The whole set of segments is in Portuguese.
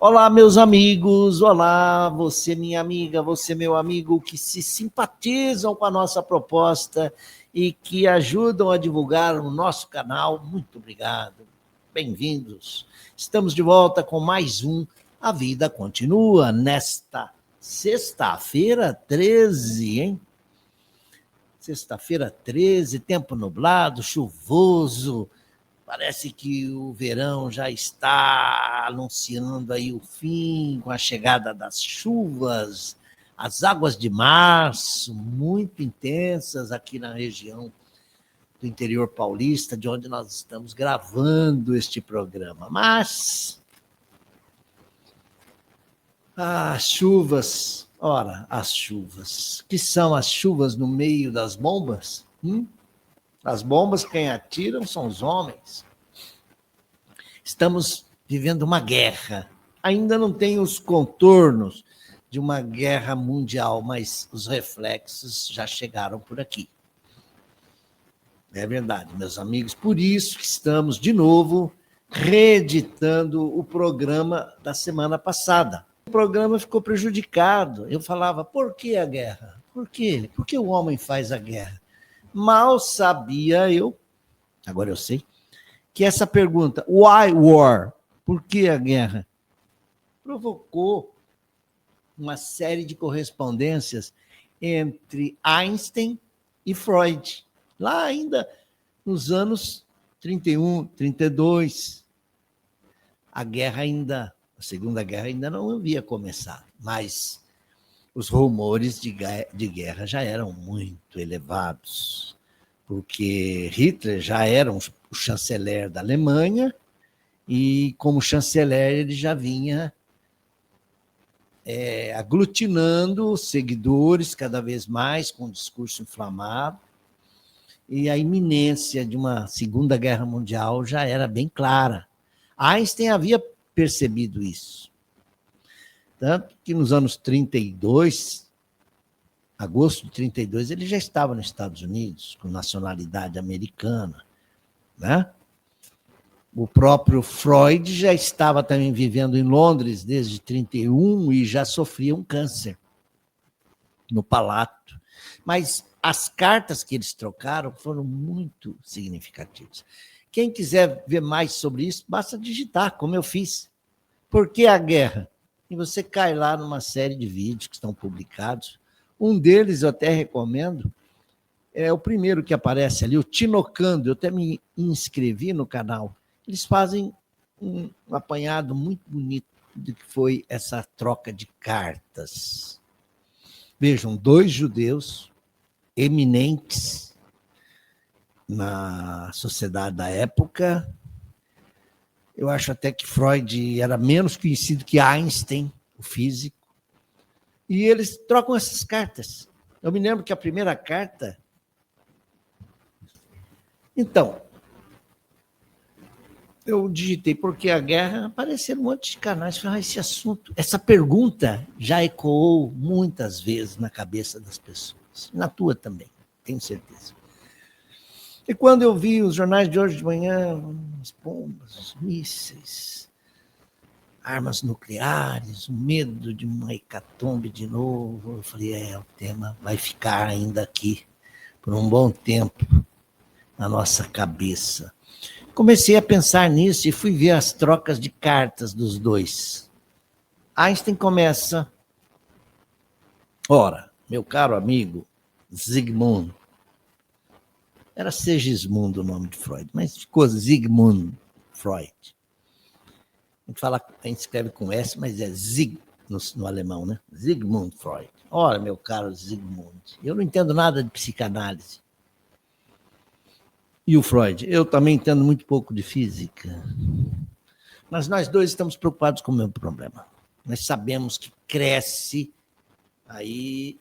Olá, meus amigos, olá, você, minha amiga, você, meu amigo, que se simpatizam com a nossa proposta e que ajudam a divulgar o nosso canal. Muito obrigado, bem-vindos. Estamos de volta com mais um A Vida Continua, nesta sexta-feira 13, hein? Sexta-feira 13, tempo nublado, chuvoso. Parece que o verão já está anunciando aí o fim, com a chegada das chuvas, as águas de março, muito intensas aqui na região do interior paulista, de onde nós estamos gravando este programa. Mas as chuvas, ora, as chuvas, que são as chuvas no meio das bombas? As bombas, quem atiram são os homens. Estamos vivendo uma guerra. Ainda não tem os contornos de uma guerra mundial, mas os reflexos já chegaram por aqui. É verdade, meus amigos. Por isso que estamos, de novo, reeditando o programa da semana passada. O programa ficou prejudicado. Eu falava, por que a guerra? Por quê? Por que o homem faz a guerra? Mal sabia eu, agora eu sei, que essa pergunta, why war? Por que a guerra? Provocou uma série de correspondências entre Einstein e Freud, lá ainda nos anos 31, 32. A Segunda Guerra ainda não havia começado, mas os rumores de guerra já eram muito elevados, porque Hitler já era o chanceler da Alemanha e, como chanceler, ele já vinha aglutinando seguidores cada vez mais, com um discurso inflamado, e a iminência de uma Segunda Guerra Mundial já era bem clara. Einstein havia percebido isso. Tanto que nos anos 32, agosto de 32, ele já estava nos Estados Unidos, com nacionalidade americana, né? O próprio Freud já estava também vivendo em Londres desde 31 e já sofria um câncer no palato. Mas as cartas que eles trocaram foram muito significativas. Quem quiser ver mais sobre isso, basta digitar, como eu fiz. Por que a guerra? E você cai lá numa série de vídeos que estão publicados. Um deles eu até recomendo, é o primeiro que aparece ali, o Tinocando. Eu até me inscrevi no canal. Eles fazem um apanhado muito bonito do que foi essa troca de cartas. Vejam, dois judeus eminentes na sociedade da época. Eu acho até que Freud era menos conhecido que Einstein, o físico. E eles trocam essas cartas. Eu me lembro que a primeira carta... Então, eu digitei porque a guerra, apareceram um monte de canais que falaram esse assunto. Essa pergunta já ecoou muitas vezes na cabeça das pessoas. Na tua também, tenho certeza. E quando eu vi os jornais de hoje de manhã, as bombas, os mísseis, armas nucleares, o medo de uma hecatombe de novo, eu falei, o tema vai ficar ainda aqui por um bom tempo na nossa cabeça. Comecei a pensar nisso e fui ver as trocas de cartas dos dois. Einstein começa, ora, meu caro amigo Sigmund, era Segismundo o nome de Freud, mas ficou Sigmund Freud. A gente escreve com S, mas é Zig no alemão, né? Sigmund Freud. Ora, meu caro Sigmund, eu não entendo nada de psicanálise. E o Freud? Eu também entendo muito pouco de física. Mas nós dois estamos preocupados com o mesmo problema. Nós sabemos que cresce aí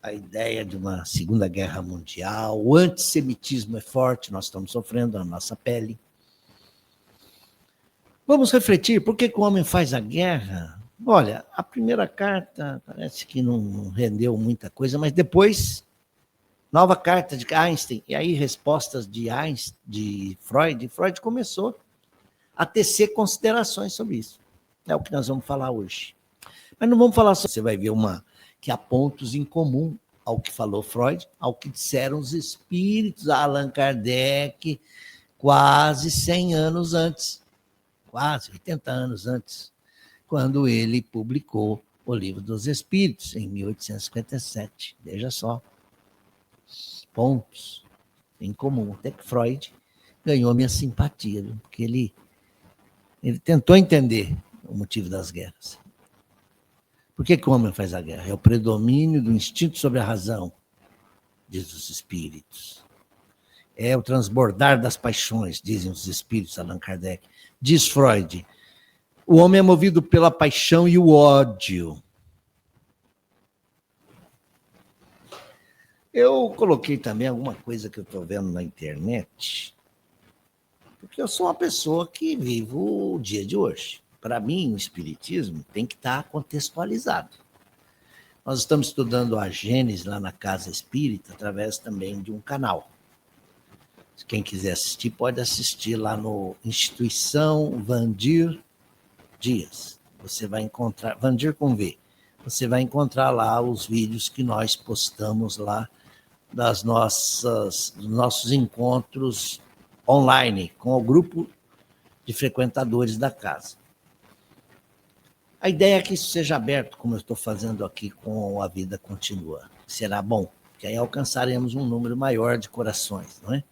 a ideia de uma Segunda Guerra Mundial, o antissemitismo é forte, nós estamos sofrendo na nossa pele. Vamos refletir, por que o homem faz a guerra? Olha, a primeira carta parece que não rendeu muita coisa, mas depois, nova carta de Einstein, e aí respostas de Freud. Freud começou a tecer considerações sobre isso. É o que nós vamos falar hoje. Mas não vamos falar só. Você vai ver que há pontos em comum ao que falou Freud, ao que disseram os espíritos, Allan Kardec, quase 100 anos antes, quase 80 anos antes, quando ele publicou o Livro dos Espíritos, em 1857. Veja só. Pontos em comum. Até que Freud ganhou minha simpatia, porque ele tentou entender o motivo das guerras. Por que o homem faz a guerra? É o predomínio do instinto sobre a razão, diz os espíritos. É o transbordar das paixões, dizem os espíritos, Allan Kardec. Diz Freud, o homem é movido pela paixão e o ódio. Eu coloquei também alguma coisa que eu estou vendo na internet, porque eu sou uma pessoa que vivo o dia de hoje. Para mim, o espiritismo tem que estar contextualizado. Nós estamos estudando a Gênese lá na Casa Espírita, através também de um canal. Quem quiser assistir, pode assistir lá no Instituição Vandir Dias. Você vai encontrar, Vandir com V, você vai encontrar lá os vídeos que nós postamos lá dos nossos encontros online com o grupo de frequentadores da casa. A ideia é que isso seja aberto, como eu estou fazendo aqui com a Vida Continua. Será bom, porque aí alcançaremos um número maior de corações, não é?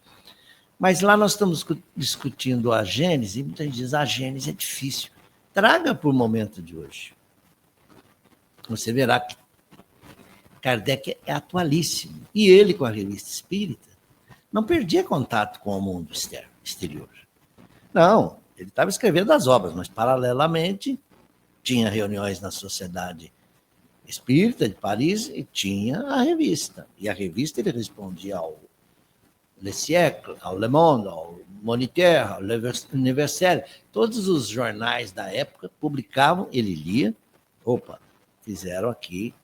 Mas lá nós estamos discutindo a Gênese, e muita gente diz, a Gênese é difícil. Traga para o momento de hoje. Você verá que Kardec é atualíssimo. E ele, com a Revista Espírita, não perdia contato com o mundo exterior. Não, ele estava escrevendo as obras, mas, paralelamente, tinha reuniões na Sociedade Espírita de Paris e tinha a revista. E a revista ele respondia ao Le Siècle, ao Le Monde, ao Moniteur, ao L'Universel. Todos os jornais da época publicavam, ele lia. Opa, fizeram aqui,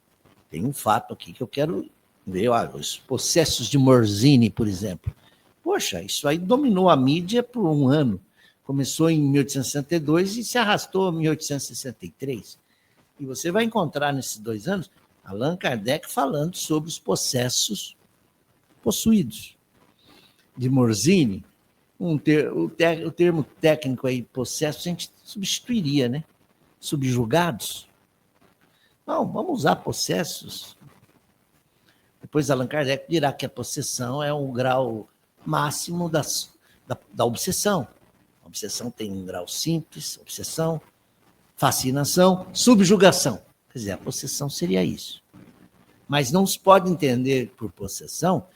tem um fato aqui que eu quero ver. Os Processos de Morzine, por exemplo. Poxa, isso aí dominou a mídia por um ano. Começou em 1862 e se arrastou em 1863. E você vai encontrar nesses 2 anos Allan Kardec falando sobre os possessos possuídos. De Morzine, o termo técnico aí, possesso, a gente substituiria, né? Subjugados. Não, vamos usar possessos. Depois Allan Kardec dirá que a possessão é um grau máximo da obsessão. A obsessão tem um grau simples, obsessão, fascinação, subjugação. Quer dizer, a possessão seria isso. Mas não se pode entender por possessão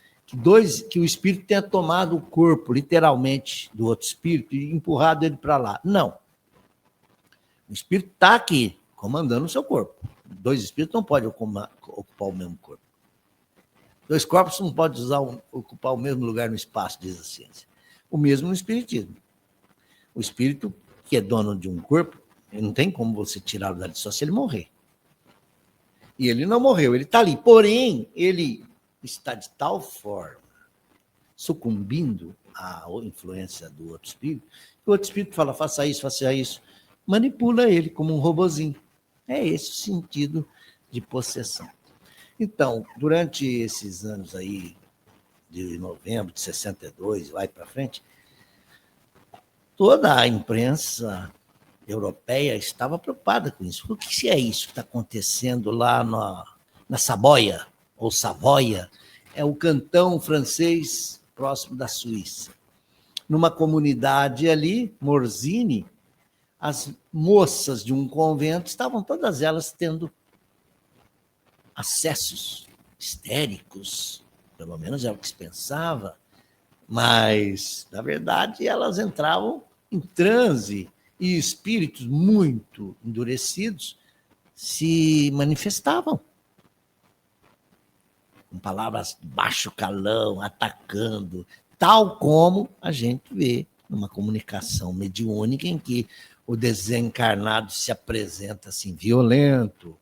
que o espírito tenha tomado o corpo, literalmente, do outro espírito e empurrado ele para lá. Não. O espírito está aqui, comandando o seu corpo. 2 espíritos não podem ocupar o mesmo corpo. 2 corpos não podem ocupar o mesmo lugar no espaço, diz a ciência. O mesmo no espiritismo. O espírito, que é dono de um corpo, não tem como você tirá-lo dali só se ele morrer. E ele não morreu, ele está ali. Porém, ele está de tal forma sucumbindo à influência do outro espírito, que o outro espírito fala, faça isso, manipula ele como um robozinho. É esse o sentido de possessão. Então, durante esses anos aí, de novembro de 62, vai para frente, toda a imprensa europeia estava preocupada com isso. O que é isso que está acontecendo lá na Saboia, ou Savoia, é o cantão francês próximo da Suíça. Numa comunidade ali, Morzine, as moças de um convento estavam todas elas tendo acessos histéricos, pelo menos é o que se pensava, mas, na verdade, elas entravam em transe e espíritos muito endurecidos se manifestavam com palavras baixo calão, atacando, tal como a gente vê numa comunicação mediúnica em que o desencarnado se apresenta assim, violento,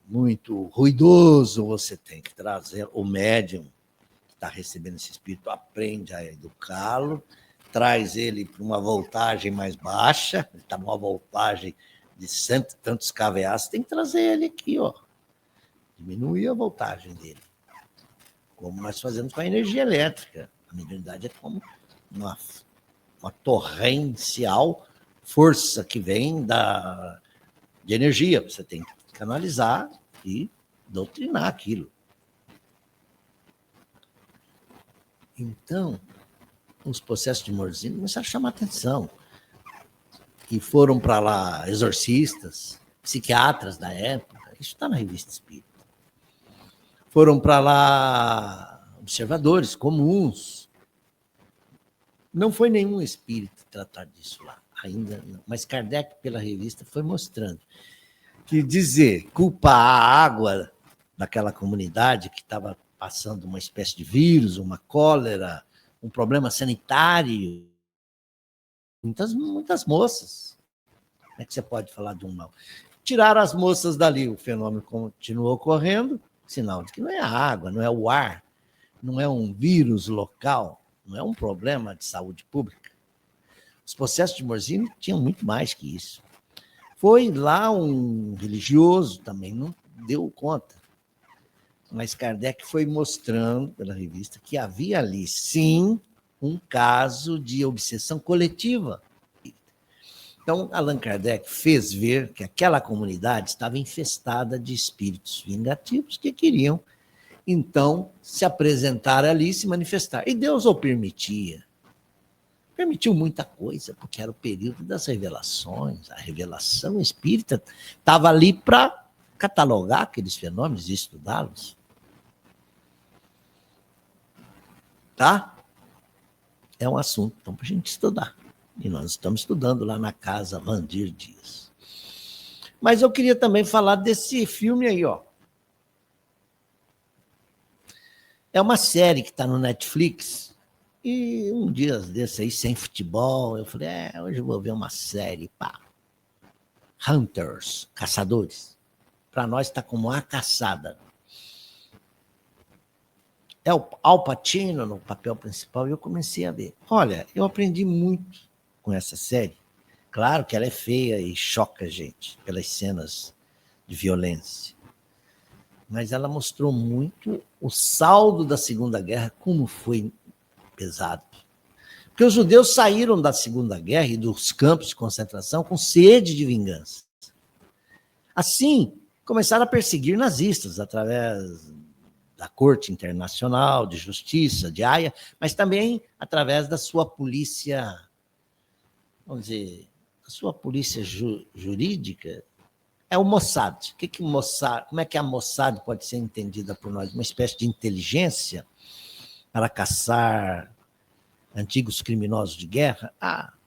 muito ruidoso. Você tem que trazer o médium que está recebendo esse espírito, aprende a educá-lo traz ele para uma voltagem mais baixa, ele está numa voltagem de cento e tantos kVA, você tem que trazer ele aqui, ó. Diminuir a voltagem dele. Como nós fazemos com a energia elétrica. A mediunidade é como uma torrencial força que vem de energia. Você tem que canalizar e doutrinar aquilo. Então, os processos de Morzine começaram a chamar atenção. E foram para lá exorcistas, psiquiatras da época, isso está na Revista Espírita. Foram para lá observadores comuns. Não foi nenhum espírito tratar disso lá, ainda não. Mas Kardec, pela revista, foi mostrando que dizer, culpar a água daquela comunidade que estava passando uma espécie de vírus, uma cólera, um problema sanitário, muitas moças. Como é que você pode falar de um mal? Tiraram as moças dali, o fenômeno continuou ocorrendo, sinal de que não é a água, não é o ar, não é um vírus local, não é um problema de saúde pública. Os processos de Morzine tinham muito mais que isso. Foi lá um religioso também, não deu conta. Mas Kardec foi mostrando pela revista que havia ali, sim, um caso de obsessão coletiva. Então, Allan Kardec fez ver que aquela comunidade estava infestada de espíritos vingativos que queriam, então, se apresentar ali e se manifestar. E Deus o permitia. Permitiu muita coisa, porque era o período das revelações. A revelação espírita estava ali para catalogar aqueles fenômenos e estudá-los. Tá? É um assunto, então, para a gente estudar. E nós estamos estudando lá na casa Vandir Dias. Mas eu queria também falar desse filme aí, ó. É uma série que está no Netflix. E um dia desse aí, sem futebol, eu falei, hoje eu vou ver uma série, pá. Hunters, caçadores. Para nós está como A Caçada. É o Al Pacino no papel principal e eu comecei a ver. Olha, eu aprendi muito com essa série. Claro que ela é feia e choca a gente pelas cenas de violência. Mas ela mostrou muito o saldo da Segunda Guerra, como foi pesado. Porque os judeus saíram da Segunda Guerra e dos campos de concentração com sede de vingança. Assim, começaram a perseguir nazistas através da Corte Internacional de Justiça, de Haia, mas também através da sua polícia, vamos dizer, a sua polícia jurídica, é o Mossad. Como é que a Mossad pode ser entendida por nós? Uma espécie de inteligência para caçar antigos criminosos de guerra?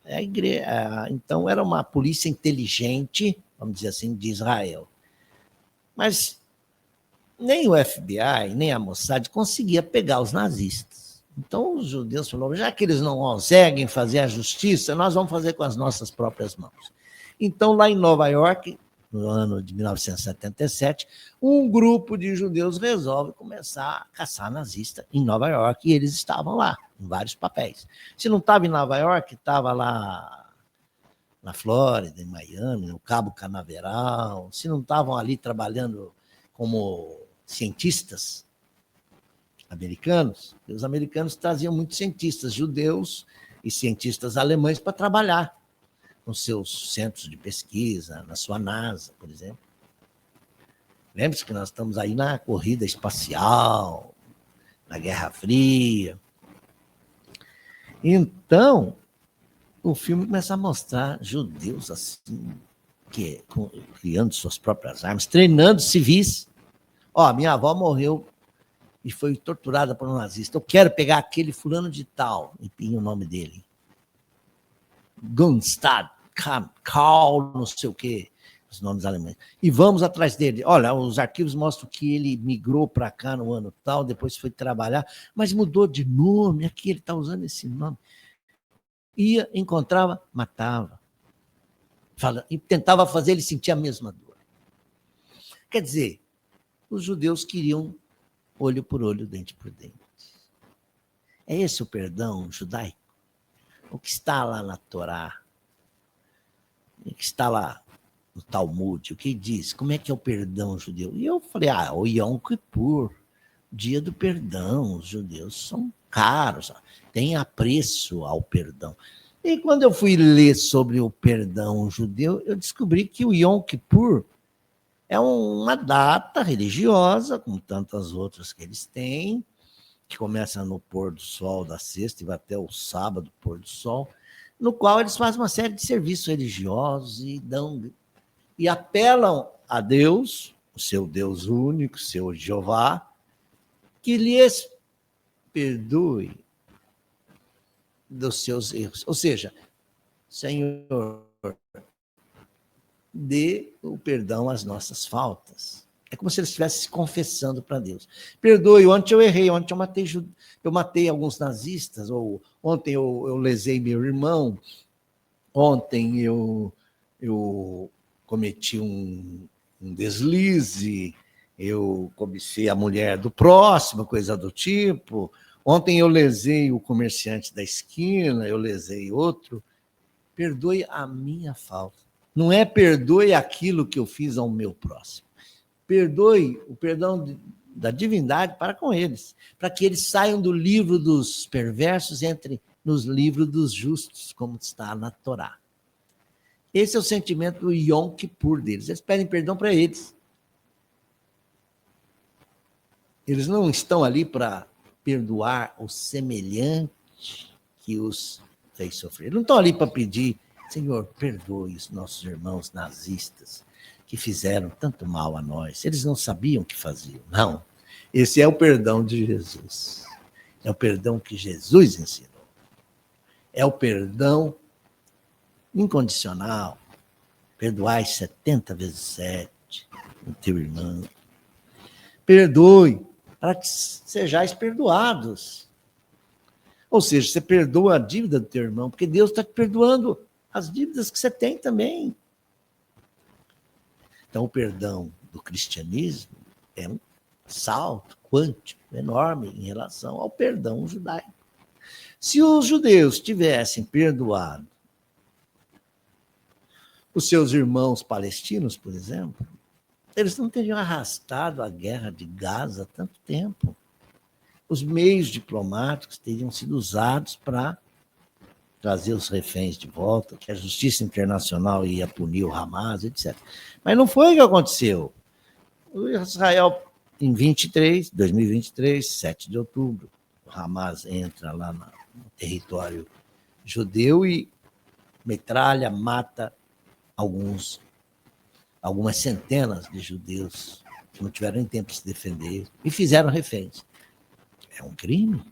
É a igreja. Então, era uma polícia inteligente, vamos dizer assim, de Israel. Mas nem o FBI, nem a Mossad conseguia pegar os nazistas. Então, os judeus falaram, já que eles não conseguem fazer a justiça, nós vamos fazer com as nossas próprias mãos. Então, lá em Nova York, no ano de 1977, um grupo de judeus resolve começar a caçar nazista em Nova York, e eles estavam lá, em vários papéis. Se não estava em Nova York, estava lá na Flórida, em Miami, no Cabo Canaveral. Se não estavam ali trabalhando como cientistas americanos, os americanos traziam muitos cientistas judeus e cientistas alemães para trabalhar nos seus centros de pesquisa, na sua NASA, por exemplo. Lembre-se que nós estamos aí na corrida espacial, na Guerra Fria. Então, o filme começa a mostrar judeus assim, criando suas próprias armas, treinando civis. Minha avó morreu e foi torturada por um nazista. Eu quero pegar aquele fulano de tal, e o nome dele. Gunstad, Karl, não sei o quê, os nomes alemães. E vamos atrás dele. Olha, os arquivos mostram que ele migrou para cá no ano tal, depois foi trabalhar, mas mudou de nome, aqui ele está usando esse nome. Ia, encontrava, matava. E tentava fazer ele sentir a mesma dor. Quer dizer, os judeus queriam olho por olho, dente por dente. É esse o perdão judaico? o que está lá na Torá, o que está lá no Talmud, o que diz, como é que é o perdão judeu? E eu falei, o Yom Kippur, dia do perdão, os judeus são caros, têm apreço ao perdão. E quando eu fui ler sobre o perdão judeu, eu descobri que o Yom Kippur é uma data religiosa, como tantas outras que eles têm, que começa no pôr do sol da sexta e vai até o sábado, pôr do sol, no qual eles fazem uma série de serviços religiosos e apelam a Deus, o seu Deus único, seu Jeová, que lhes perdoe dos seus erros. Ou seja, Senhor, dê o perdão às nossas faltas. É como se eles estivessem se confessando para Deus. Perdoe, ontem eu errei, ontem eu matei alguns nazistas, ou ontem eu lesei meu irmão, ontem eu cometi um deslize, eu cobicei a mulher do próximo, coisa do tipo. Ontem eu lesei o comerciante da esquina, eu lesei outro. Perdoe a minha falta. Não é perdoe aquilo que eu fiz ao meu próximo. Perdoe o perdão da divindade para com eles, para que eles saiam do livro dos perversos e entrem nos livros dos justos, como está na Torá. Esse é o sentimento do Yom Kippur deles. Eles pedem perdão para eles. Eles não estão ali para perdoar o semelhante que os fez sofrer. Eles não estão ali para pedir, Senhor, perdoe os nossos irmãos nazistas que fizeram tanto mal a nós. Eles não sabiam o que faziam. Não. Esse é o perdão de Jesus. É o perdão que Jesus ensinou. É o perdão incondicional. Perdoai 70 vezes 7 o teu irmão. Perdoe para que sejais perdoados. Ou seja, você perdoa a dívida do teu irmão, porque Deus está te perdoando as dívidas que você tem também. Então, o perdão do cristianismo é um salto quântico enorme em relação ao perdão judaico. Se os judeus tivessem perdoado os seus irmãos palestinos, por exemplo, eles não teriam arrastado a guerra de Gaza há tanto tempo. Os meios diplomáticos teriam sido usados para trazer os reféns de volta, que a justiça internacional ia punir o Hamas, etc. Mas não foi o que aconteceu. O Israel, em 2023, 7 de outubro, o Hamas entra lá no território judeu e metralha, mata algumas centenas de judeus que não tiveram nem tempo de se defender e fizeram reféns. É um crime.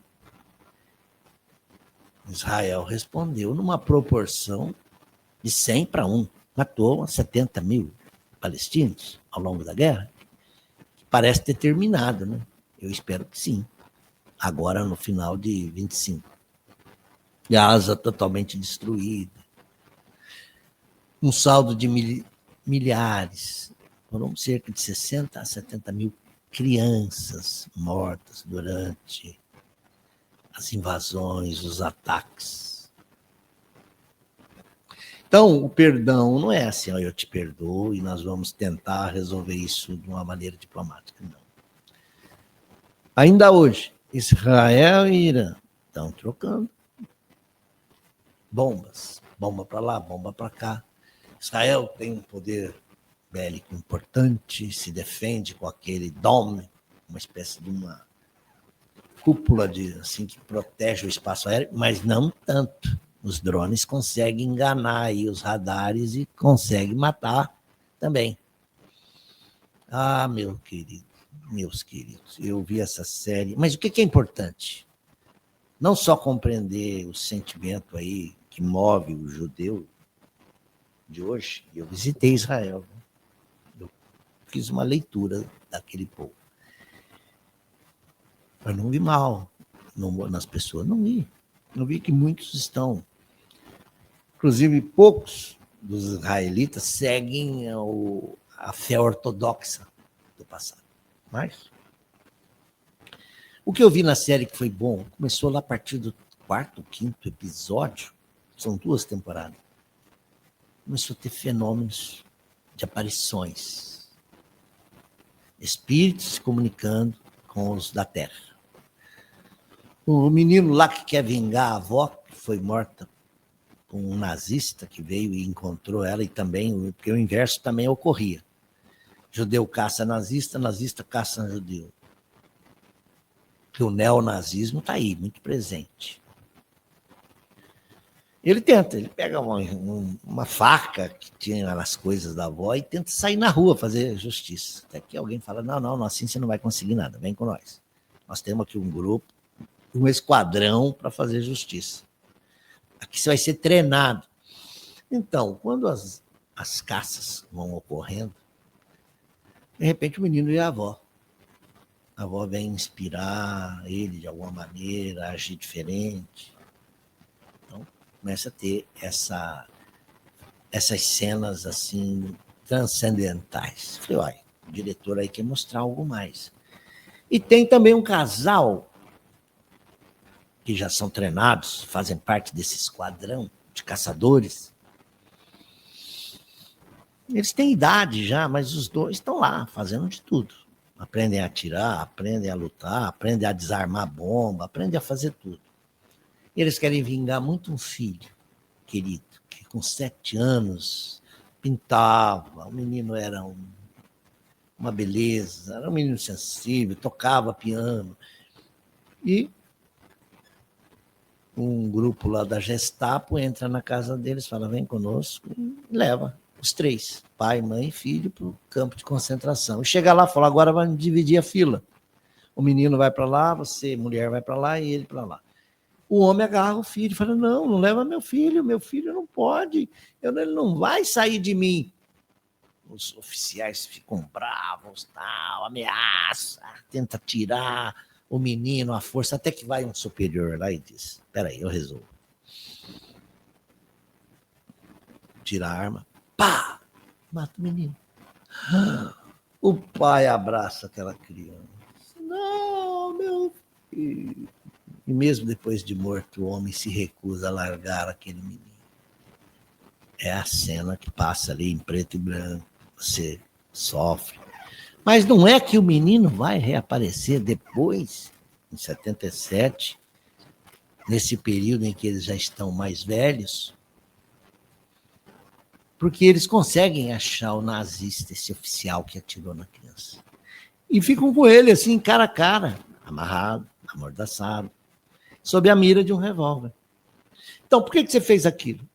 Israel respondeu numa proporção de 100 para 1. Matou 70 mil palestinos ao longo da guerra. Parece ter terminado, né? Eu espero que sim. Agora, no final de 25. Gaza totalmente destruída. Um saldo de milhares. Foram cerca de 60 a 70 mil crianças mortas durante as invasões, os ataques. Então, o perdão não é assim, eu te perdoo e nós vamos tentar resolver isso de uma maneira diplomática, não. Ainda hoje, Israel e Irã estão trocando bombas, bomba para lá, bomba para cá. Israel tem um poder bélico importante, se defende com aquele dome, uma espécie de uma cúpula assim, que protege o espaço aéreo, mas não tanto. Os drones conseguem enganar aí os radares e conseguem matar também. Ah, meus queridos, eu vi essa série. Mas o que é importante? Não só compreender o sentimento aí que move o judeu de hoje. Eu visitei Israel. Eu fiz uma leitura daquele povo. Eu não vi mal nas pessoas, não vi. Eu vi que muitos estão. Inclusive, poucos dos israelitas seguem a fé ortodoxa do passado. Mas o que eu vi na série que foi bom, começou lá a partir do 4º, 5º episódio, são 2 temporadas, começou a ter fenômenos de aparições, espíritos se comunicando com os da Terra. O menino lá que quer vingar a avó, que foi morta com um nazista que veio e encontrou ela, e também, porque o inverso também ocorria. Judeu caça nazista, nazista caça judeu. Porque o neonazismo está aí, muito presente. Ele pega uma faca que tinha nas coisas da avó e tenta sair na rua fazer justiça. Até que alguém fala, não, assim você não vai conseguir nada, vem com nós. Nós temos aqui um grupo, um esquadrão para fazer justiça. Aqui você vai ser treinado. Então, quando as caças vão ocorrendo, de repente o menino e a avó. A avó vem inspirar ele de alguma maneira, agir diferente. Então, começa a ter essas cenas assim transcendentais. Falei, olha, o diretor aí quer mostrar algo mais. E tem também um casal que já são treinados, fazem parte desse esquadrão de caçadores. Eles têm idade já, mas os dois estão lá, fazendo de tudo. Aprendem a atirar, aprendem a lutar, aprendem a desarmar bomba, aprendem a fazer tudo. Eles querem vingar muito um filho querido, que com 7 anos pintava, o menino era uma beleza, era um menino sensível, tocava piano. E um grupo lá da Gestapo entra na casa deles, fala, vem conosco, e leva os 3, pai, mãe e filho, para o campo de concentração. E chega lá e fala, agora vai dividir a fila. O menino vai para lá, você, mulher, vai para lá e ele para lá. O homem agarra o filho e fala, não leva meu filho não pode, ele não vai sair de mim. Os oficiais ficam bravos, tal, ameaça, tenta tirar o menino à força, até que vai um superior lá e diz, peraí, eu resolvo. Tira a arma, pá, mata o menino. O pai abraça aquela criança. Não, meu filho. E mesmo depois de morto, o homem se recusa a largar aquele menino. É a cena que passa ali em preto e branco. Você sofre. Mas não é que o menino vai reaparecer depois, em 77, nesse período em que eles já estão mais velhos, porque eles conseguem achar o nazista, esse oficial que atirou na criança. E ficam com ele, assim, cara a cara, amarrado, amordaçado, sob a mira de um revólver. Então, por que você fez aquilo?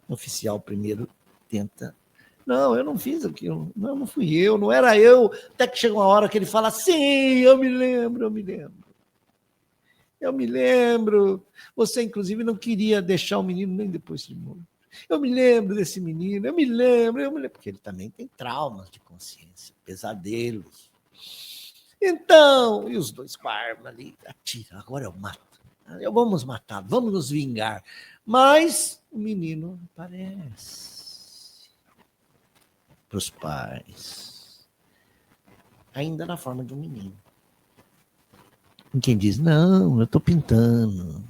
O oficial primeiro tenta... Não, eu não fiz aquilo, não fui eu, não era eu. Até que chega uma hora que ele fala, sim, eu me lembro. Você, inclusive, não queria deixar o menino nem depois de morto. Eu me lembro desse menino, eu me lembro, porque ele também tem traumas de consciência, pesadelos. Então, e os dois com a arma ali, atira, agora eu mato. Vamos matar, vamos nos vingar. Mas o menino aparece para os pais, ainda na forma de um menino. E quem diz, não, eu estou pintando,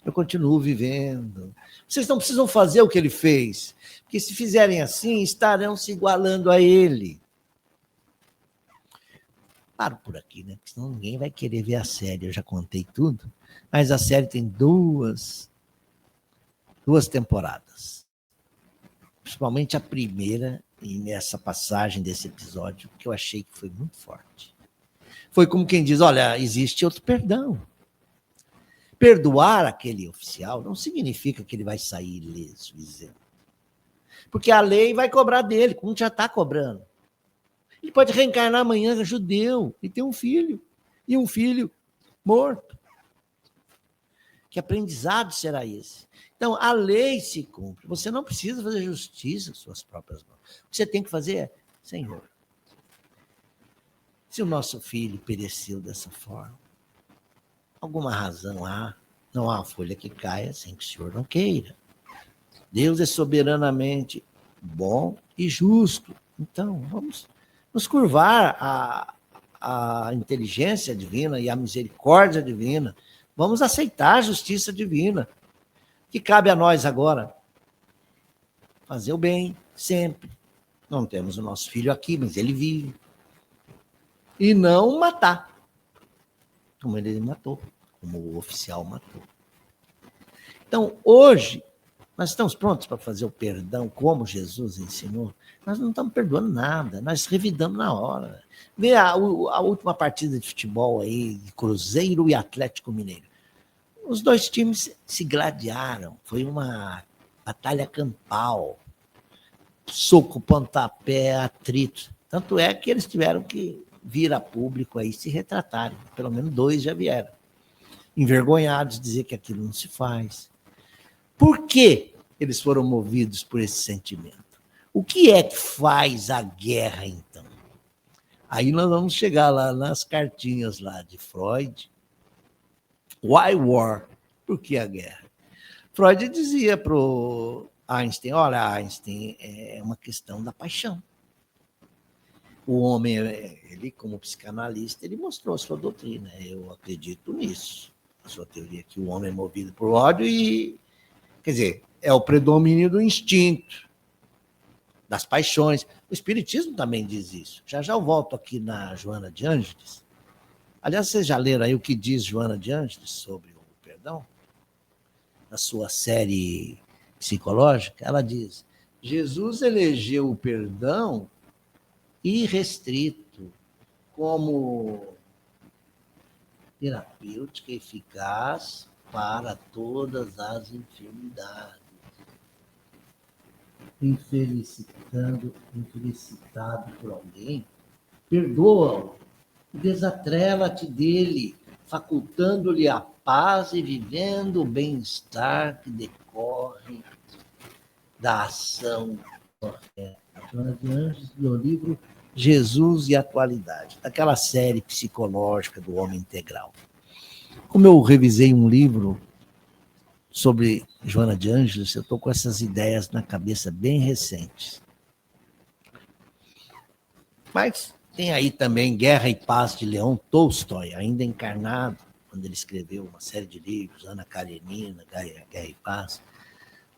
eu continuo vivendo. Vocês não precisam fazer o que ele fez, porque se fizerem assim, estarão se igualando a ele. Paro por aqui, né? Porque senão ninguém vai querer ver a série, eu já contei tudo, mas a série tem duas temporadas. Principalmente a primeira, e nessa passagem desse episódio, que eu achei que foi muito forte. Foi como quem diz, olha, existe outro perdão. Perdoar aquele oficial não significa que ele vai sair ileso, isento. Porque a lei vai cobrar dele, como já está cobrando. Ele pode reencarnar amanhã judeu e ter um filho. E um filho morto. Que aprendizado será esse? Então, a lei se cumpre. Você não precisa fazer justiça com suas próprias mãos. O que você tem que fazer é, Senhor, se o nosso filho pereceu dessa forma, alguma razão há, não há uma folha que caia sem que o Senhor não queira. Deus é soberanamente bom e justo. Então, vamos nos curvar à inteligência divina e à misericórdia divina. Vamos aceitar a justiça divina. Que cabe a nós agora fazer o bem, sempre. Não temos o nosso filho aqui, mas ele vive. E não matar, como ele matou, como o oficial matou. Então, hoje, nós estamos prontos para fazer o perdão, como Jesus ensinou? Nós não estamos perdoando nada, nós revidamos na hora. Vê a última partida de futebol aí, de Cruzeiro e Atlético Mineiro. Os dois times se gladiaram, foi uma batalha campal, soco, pontapé, atrito. Tanto é que eles tiveram que vir a público aí se retratarem, pelo menos 2 já vieram. Envergonhados, dizer que aquilo não se faz. Por que eles foram movidos por esse sentimento? O que é que faz a guerra, então? Aí nós vamos chegar lá nas cartinhas lá de Freud. Why war? Por que a guerra? Freud dizia para o Einstein, olha, Einstein, é uma questão da paixão. O homem, ele como psicanalista, ele mostrou a sua doutrina. Eu acredito nisso. A sua teoria que o homem é movido por ódio e, quer dizer, é o predomínio do instinto, das paixões. O Espiritismo também diz isso. Já eu volto aqui na Joana de Ângeles. Aliás, vocês já leram aí o que diz Joana de Ângeles sobre o perdão? Na sua série psicológica, ela diz: Jesus elegeu o perdão irrestrito como terapêutica eficaz para todas as enfermidades. Infelicitado por alguém, perdoa-o, desatrela-te dele, facultando-lhe a paz e vivendo o bem-estar que decorre da ação correta. Joana de Ângeles, do livro Jesus e a Atualidade, daquela série psicológica do Homem Integral. Como eu revisei um livro sobre Joana de Ângeles, eu estou com essas ideias na cabeça bem recentes. Mas tem aí também Guerra e Paz, de Leão Tolstói, ainda encarnado, quando ele escreveu uma série de livros, Ana Karenina, Guerra e Paz.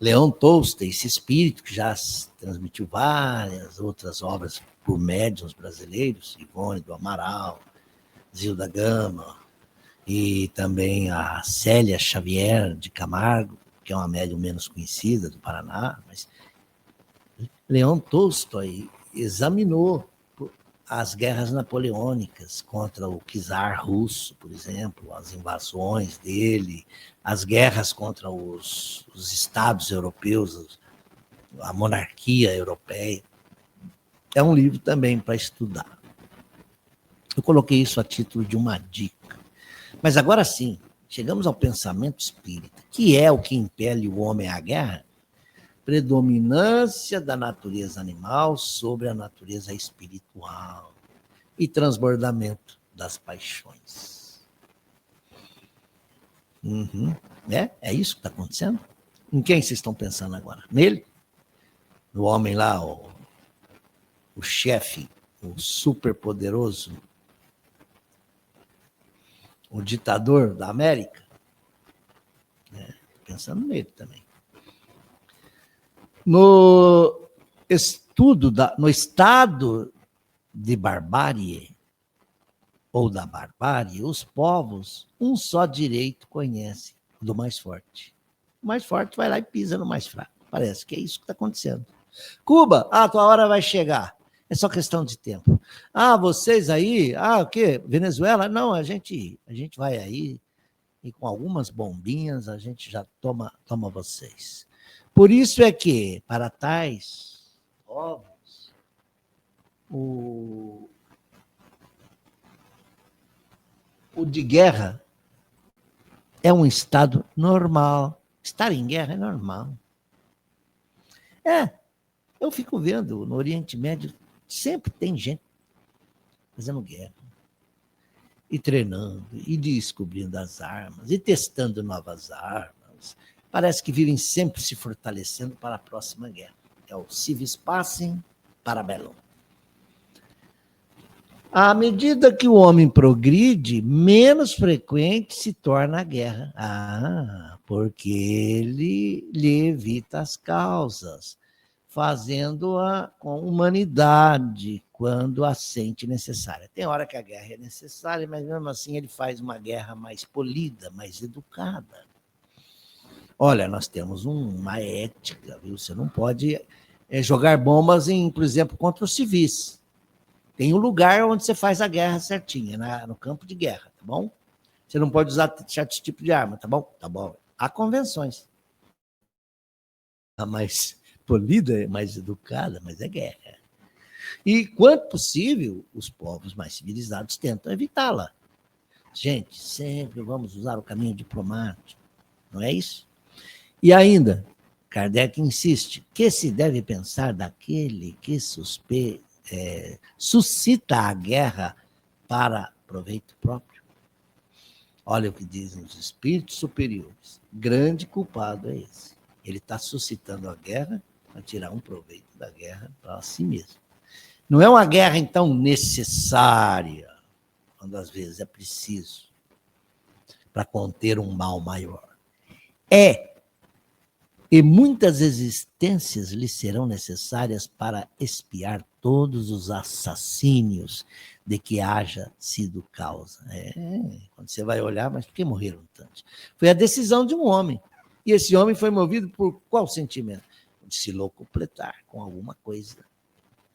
Leão Tolstói, esse espírito que já transmitiu várias outras obras por médiuns brasileiros, Ivone do Amaral, Zilda Gama, e também a Célia Xavier de Camargo, que é uma médium menos conhecida do Paraná, mas Leão Tolstói examinou as guerras napoleônicas contra o czar russo, por exemplo, as invasões dele, as guerras contra os estados europeus, a monarquia europeia. É um livro também para estudar. Eu coloquei isso a título de uma dica. Mas agora sim, chegamos ao pensamento espírita, que é o que impele o homem à guerra: predominância da natureza animal sobre a natureza espiritual e transbordamento das paixões. É isso que está acontecendo? Em quem vocês estão pensando agora? Nele? No homem lá, o chefe, o superpoderoso, o ditador da América? Pensando nele também. No estado de barbárie, ou da barbárie, os povos, um só direito conhece, do mais forte. O mais forte vai lá e pisa no mais fraco. Parece que é isso que está acontecendo. Cuba, a tua hora vai chegar. É só questão de tempo. Vocês aí, o quê? Venezuela? Não, a gente vai aí e com algumas bombinhas a gente já toma vocês. Por isso é que, para tais povos, o de guerra é um estado normal. Estar em guerra é normal. Eu fico vendo, no Oriente Médio, sempre tem gente fazendo guerra. E treinando, e descobrindo as armas, e testando novas armas. Parece que vivem sempre se fortalecendo para a próxima guerra. É o civis pacem para bellum. À medida que o homem progride, menos frequente se torna a guerra. Porque ele lhe evita as causas, fazendo-a com humanidade, quando a sente necessária. Tem hora que a guerra é necessária, mas mesmo assim ele faz uma guerra mais polida, mais educada. Olha, nós temos uma ética, viu? Você não pode jogar bombas, por exemplo, contra os civis. Tem um lugar onde você faz a guerra certinha, no campo de guerra, tá bom? Você não pode usar certo tipo de arma, tá bom? Tá bom. Há convenções. A mais polida, mais educada, mas é guerra. E, quanto possível, os povos mais civilizados tentam evitá-la. Gente, sempre vamos usar o caminho diplomático, não é isso? E ainda, Kardec insiste, que se deve pensar daquele que suscita a guerra para proveito próprio? Olha o que dizem os espíritos superiores. Grande culpado é esse. Ele está suscitando a guerra para tirar um proveito da guerra para si mesmo. Não é uma guerra, então, necessária, quando às vezes é preciso, para conter um mal maior. E muitas existências lhe serão necessárias para expiar todos os assassínios de que haja sido causa. Quando você vai olhar, mas por que morreram tantos? Foi a decisão de um homem. E esse homem foi movido por qual sentimento? De se locupletar com alguma coisa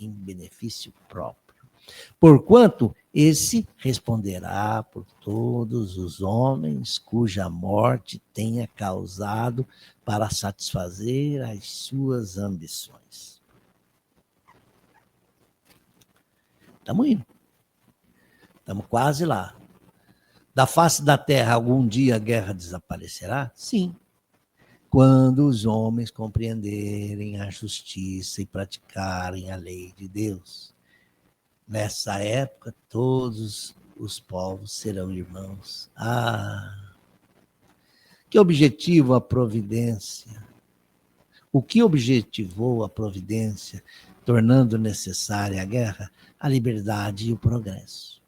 em benefício próprio. Porquanto esse responderá por todos os homens cuja morte tenha causado para satisfazer as suas ambições. Estamos indo. Estamos quase lá. Da face da terra, algum dia a guerra desaparecerá? Sim. Quando os homens compreenderem a justiça e praticarem a lei de Deus. Nessa época, todos os povos serão irmãos. Que objetivo a providência? O que objetivou a providência, tornando necessária a guerra? A liberdade e o progresso.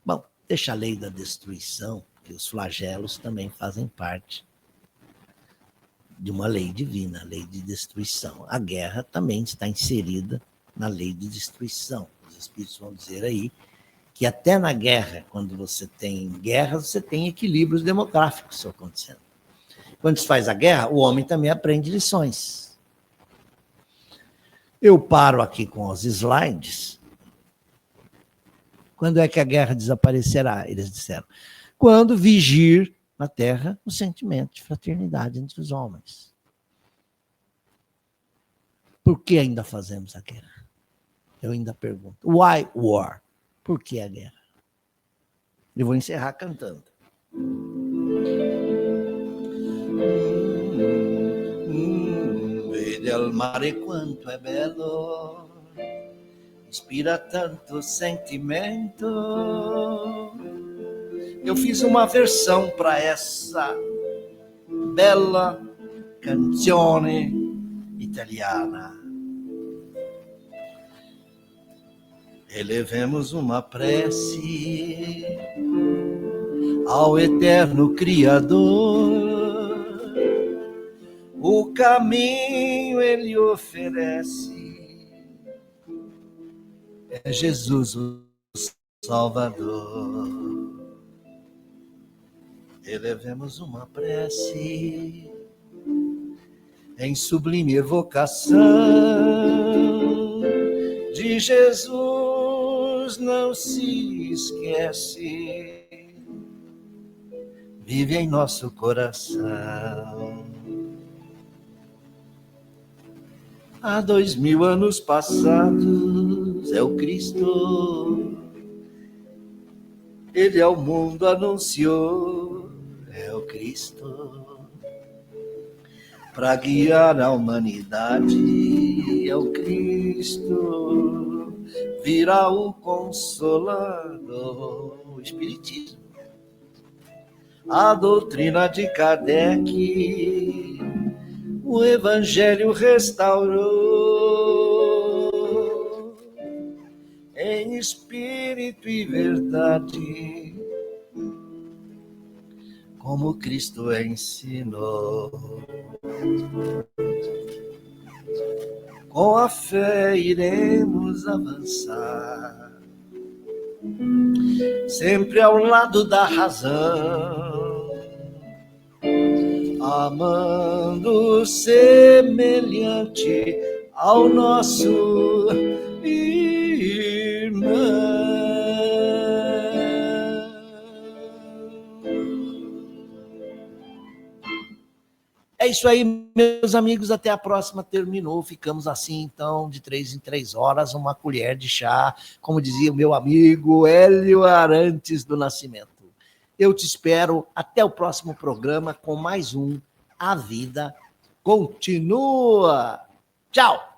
Bom, deixa a lei da destruição, que os flagelos também fazem parte de uma lei divina, a lei de destruição. A guerra também está inserida na lei de destruição. Os espíritos vão dizer aí que até na guerra, quando você tem guerra, você tem equilíbrios demográficos acontecendo. Quando se faz a guerra, o homem também aprende lições. Eu paro aqui com os slides. Quando é que a guerra desaparecerá? Eles disseram. Quando vigir na Terra o sentimento de fraternidade entre os homens. Por que ainda fazemos a guerra? Eu ainda pergunto. Why war? Por que a guerra? Eu vou encerrar cantando. Vede al mare quanto è bello, inspira tanto sentimento. Eu fiz uma versão para essa bela canzone italiana. Elevemos uma prece ao eterno Criador. O caminho ele oferece, é Jesus o Salvador. Elevemos uma prece em sublime evocação de Jesus, não se esquece, vive em nosso coração. Há 2000 anos passados é o Cristo, ele ao mundo anunciou, é o Cristo, para guiar a humanidade, é o Cristo, virá o Consolador, o Espiritismo, a doutrina de Kardec, o Evangelho restaurou, em espírito e verdade, como Cristo ensinou. Com a fé iremos avançar, sempre ao lado da razão, amando semelhante ao nosso irmão. É isso aí, meus amigos, até a próxima. Terminou, ficamos assim, então, de 3 em 3 horas, uma colher de chá, como dizia o meu amigo Hélio Arantes do Nascimento. Eu te espero até o próximo programa com mais um A Vida Continua. Tchau!